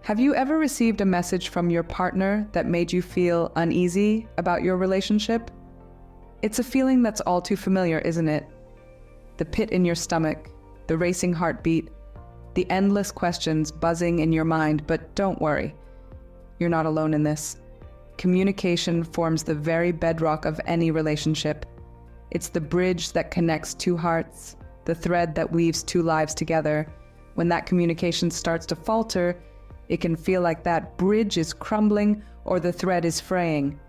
Have you ever received a message from your partner that made you feel uneasy about your relationship? It's a feeling that's all too familiar, isn't it? The pit in your stomach, the racing heartbeat, the endless questions buzzing in your mind, but don't worry. You're not alone in this. Communication forms the very bedrock of any relationship. It's the bridge that connects two hearts, the thread that weaves two lives together. When that communication starts to falter, it can feel like that bridge is crumbling or the thread is fraying.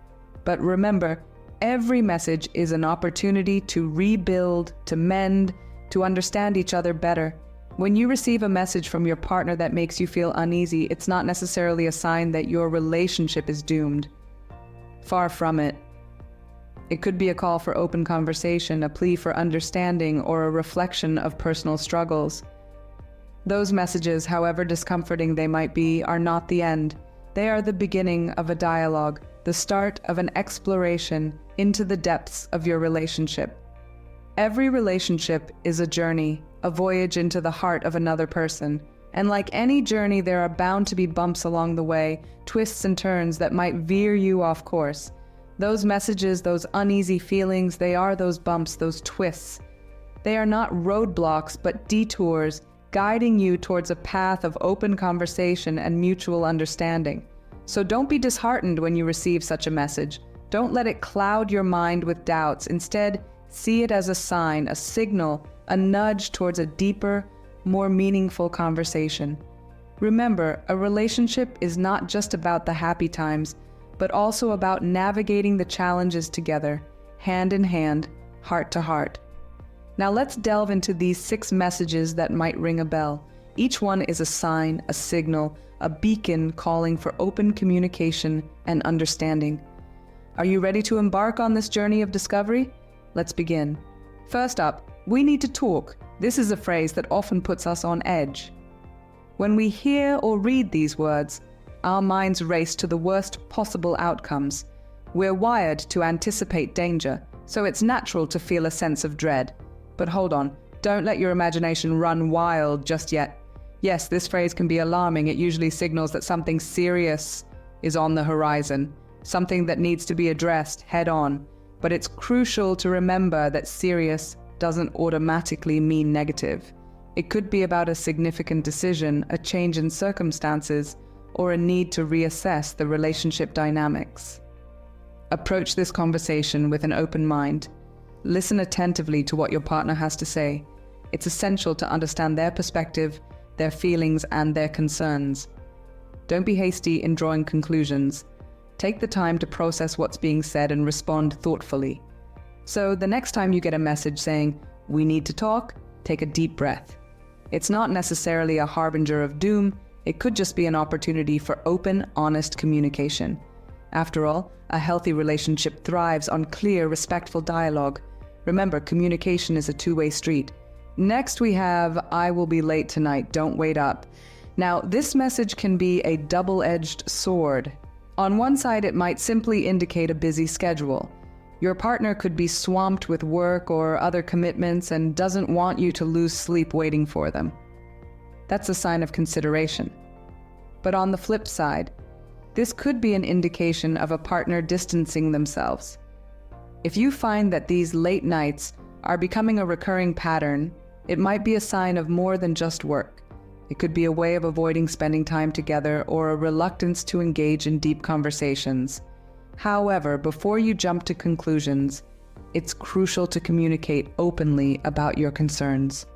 But remember, every message is an opportunity to rebuild, to mend, to understand each other better. When you receive a message from your partner that makes you feel uneasy, it's not necessarily a sign that your relationship is doomed. Far from it. It could be a call for open conversation, a plea for understanding, or a reflection of personal struggles. Those messages, however discomforting they might be, are not the end. They are the beginning of a dialogue, the start of an exploration into the depths of your relationship. Every relationship is a journey, a voyage into the heart of another person. And like any journey, there are bound to be bumps along the way, twists and turns that might veer you off course. Those messages, those uneasy feelings, they are those bumps, those twists. They are not roadblocks, but detours, guiding you towards a path of open conversation and mutual understanding. So don't be disheartened when you receive such a message. Don't let it cloud your mind with doubts. Instead, see it as a sign, a signal, a nudge towards a deeper, more meaningful conversation. Remember, a relationship is not just about the happy times, but also about navigating the challenges together, hand in hand, heart to heart. Now let's delve into these 6 messages that might ring a bell. Each one is a sign, a signal, a beacon calling for open communication and understanding. Are you ready to embark on this journey of discovery? Let's begin. First up, we need to talk. This is a phrase that often puts us on edge. When we hear or read these words, our minds race to the worst possible outcomes. We're wired to anticipate danger, so it's natural to feel a sense of dread. But hold on, don't let your imagination run wild just yet. Yes, this phrase can be alarming. It usually signals that something serious is on the horizon, something that needs to be addressed head on. But it's crucial to remember that serious doesn't automatically mean negative. It could be about a significant decision, a change in circumstances, or a need to reassess the relationship dynamics. Approach this conversation with an open mind. Listen attentively to what your partner has to say. It's essential to understand their perspective, their feelings, and their concerns. Don't be hasty in drawing conclusions. Take the time to process what's being said and respond thoughtfully. So the next time you get a message saying, "We need to talk," take a deep breath. It's not necessarily a harbinger of doom. It could just be an opportunity for open, honest communication. After all, a healthy relationship thrives on clear, respectful dialogue. Remember, communication is a two-way street. Next we have, "I will be late tonight, don't wait up." Now, this message can be a double-edged sword. On one side, it might simply indicate a busy schedule. Your partner could be swamped with work or other commitments and doesn't want you to lose sleep waiting for them. That's a sign of consideration. But on the flip side, this could be an indication of a partner distancing themselves. If you find that these late nights are becoming a recurring pattern, it might be a sign of more than just work. It could be a way of avoiding spending time together or a reluctance to engage in deep conversations. However, before you jump to conclusions, it's crucial to communicate openly about your concerns.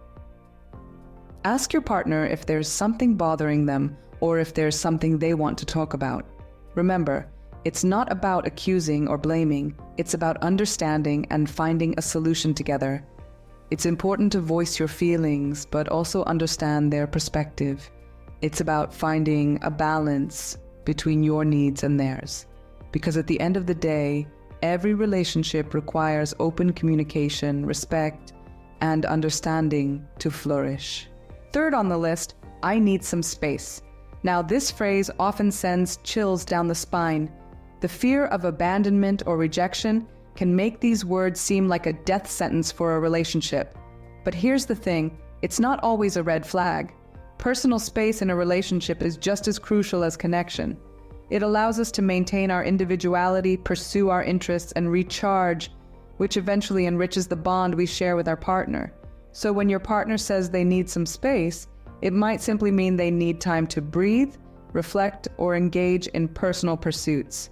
Ask your partner if there's something bothering them or if there's something they want to talk about. Remember, it's not about accusing or blaming, it's about understanding and finding a solution together. It's important to voice your feelings, but also understand their perspective. It's about finding a balance between your needs and theirs. Because at the end of the day, every relationship requires open communication, respect, and understanding to flourish. Third on the list, "I need some space." Now, this phrase often sends chills down the spine. The fear of abandonment or rejection can make these words seem like a death sentence for a relationship. But here's the thing, it's not always a red flag. Personal space in a relationship is just as crucial as connection. It allows us to maintain our individuality, pursue our interests, and recharge, which eventually enriches the bond we share with our partner. So when your partner says they need some space, it might simply mean they need time to breathe, reflect, or engage in personal pursuits.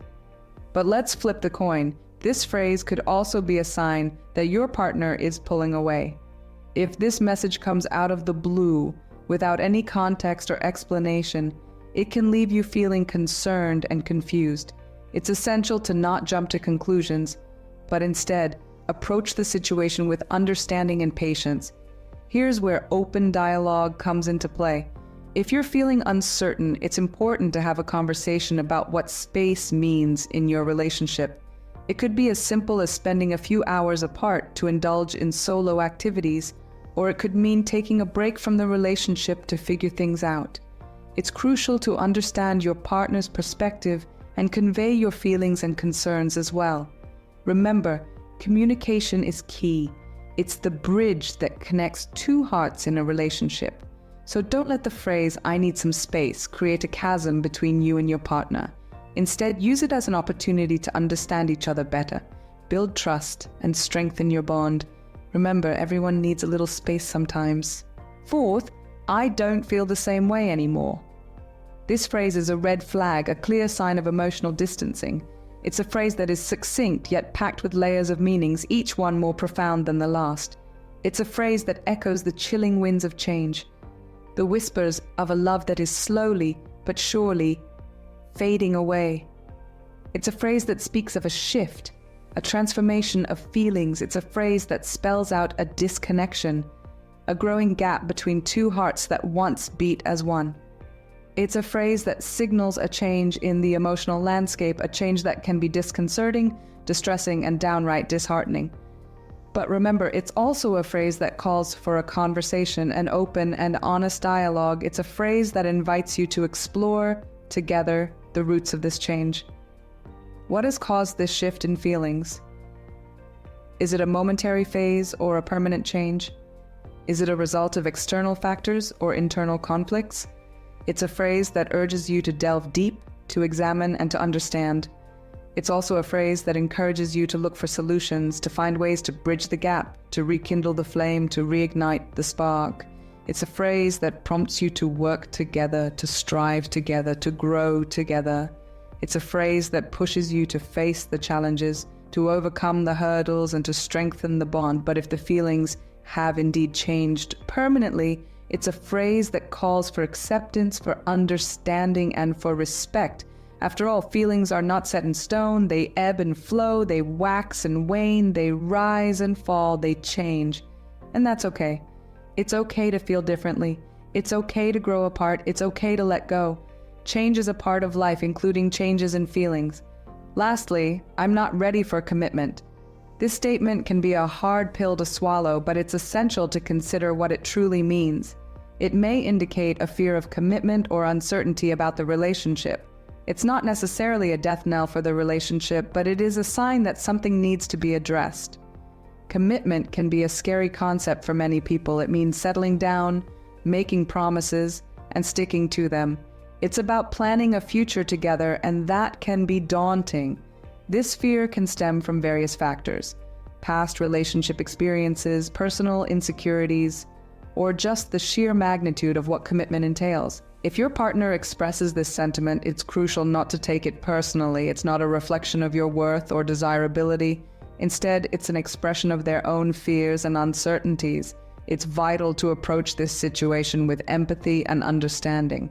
But let's flip the coin. This phrase could also be a sign that your partner is pulling away. If this message comes out of the blue, without any context or explanation, it can leave you feeling concerned and confused. It's essential to not jump to conclusions, but instead, approach the situation with understanding and patience. Here's where open dialogue comes into play. If you're feeling uncertain, it's important to have a conversation about what space means in your relationship. It could be as simple as spending a few hours apart to indulge in solo activities, or it could mean taking a break from the relationship to figure things out. It's crucial to understand your partner's perspective and convey your feelings and concerns as well. Remember, communication is key. It's the bridge that connects two hearts in a relationship. So don't let the phrase, "I need some space," create a chasm between you and your partner. Instead, use it as an opportunity to understand each other better, build trust, and strengthen your bond. Remember, everyone needs a little space sometimes. Fourth, "I don't feel the same way anymore." This phrase is a red flag, a clear sign of emotional distancing. It's a phrase that is succinct yet packed with layers of meanings, each one more profound than the last. It's a phrase that echoes the chilling winds of change, the whispers of a love that is slowly but surely fading away. It's a phrase that speaks of a shift, a transformation of feelings. It's a phrase that spells out a disconnection, a growing gap between two hearts that once beat as one. It's a phrase that signals a change in the emotional landscape, a change that can be disconcerting, distressing, and downright disheartening. But remember, it's also a phrase that calls for a conversation, an open and honest dialogue. It's a phrase that invites you to explore together the roots of this change. What has caused this shift in feelings? Is it a momentary phase or a permanent change? Is it a result of external factors or internal conflicts? It's a phrase that urges you to delve deep, to examine, and to understand. It's also a phrase that encourages you to look for solutions, to find ways to bridge the gap, to rekindle the flame, to reignite the spark. It's a phrase that prompts you to work together, to strive together, to grow together. It's a phrase that pushes you to face the challenges, to overcome the hurdles, and to strengthen the bond. But if the feelings have indeed changed permanently, it's a phrase that calls for acceptance, for understanding, and for respect. After all, feelings are not set in stone. They ebb and flow, they wax and wane, they rise and fall, they change. And that's okay. It's okay to feel differently. It's okay to grow apart. It's okay to let go. Change is a part of life, including changes in feelings. Lastly, I'm not ready for commitment. This statement can be a hard pill to swallow, but it's essential to consider what it truly means. It may indicate a fear of commitment or uncertainty about the relationship. It's not necessarily a death knell for the relationship, but it is a sign that something needs to be addressed. Commitment can be a scary concept for many people. It means settling down, making promises, and sticking to them. It's about planning a future together, and that can be daunting. This fear can stem from various factors: past relationship experiences, personal insecurities, or just the sheer magnitude of what commitment entails. If your partner expresses this sentiment, it's crucial not to take it personally. It's not a reflection of your worth or desirability. Instead, it's an expression of their own fears and uncertainties. It's vital to approach this situation with empathy and understanding.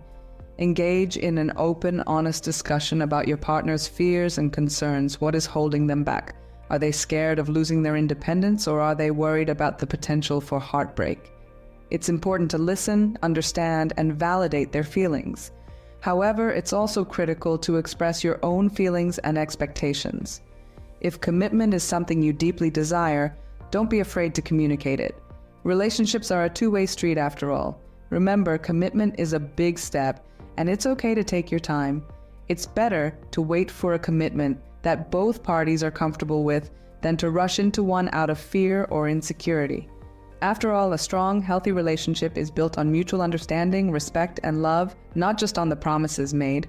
Engage in an open, honest discussion about your partner's fears and concerns. What is holding them back? Are they scared of losing their independence, or are they worried about the potential for heartbreak? It's important to listen, understand, and validate their feelings. However, it's also critical to express your own feelings and expectations. If commitment is something you deeply desire, don't be afraid to communicate it. Relationships are a two-way street after all. Remember, commitment is a big step, and it's okay to take your time. It's better to wait for a commitment that both parties are comfortable with than to rush into one out of fear or insecurity. After all, a strong, healthy relationship is built on mutual understanding, respect, and love, not just on the promises made.